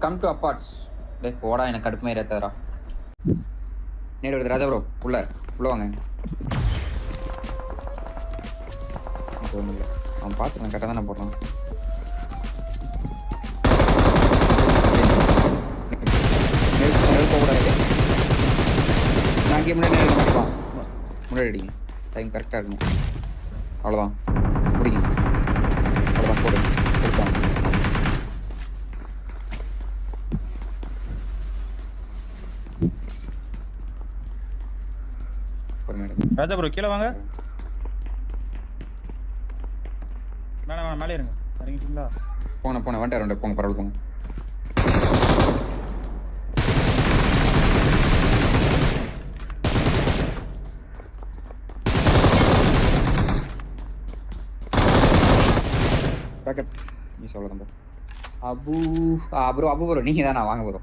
Come to அப்பார்ட்ஸ். டேய் போடா, எனக்கு கடுப்பு மாதிரி ஏத்தாதடா. நேடு வருது ராஜா ப்ரோ. உள்ள வாங்க. அவன் பார்த்துக்கலாம், கரெக்டாக தானே போடுறான். போகக்கூடாது. நான் அங்கேயே முன்னாடி மாட்டிப்பான். முன்னாடி அடிங்க. டைம் கரெக்டாக இருக்கணும். அவ்வளோதான், முடியும். அவ்வளோதான், போடு கொடுப்பான். ராஜா ப்ரோ கீழே வாங்க. வேணாம் மேலே இருங்க. இறங்கிட்டீங்களா? போன வந்துட்டார். போங்க, பரவாயில்ல போங்க. பேக்கப் நீ சொல்லலாம். அபு ப்ரோ நீங்கள் தானா? வாங்க ப்ரோ.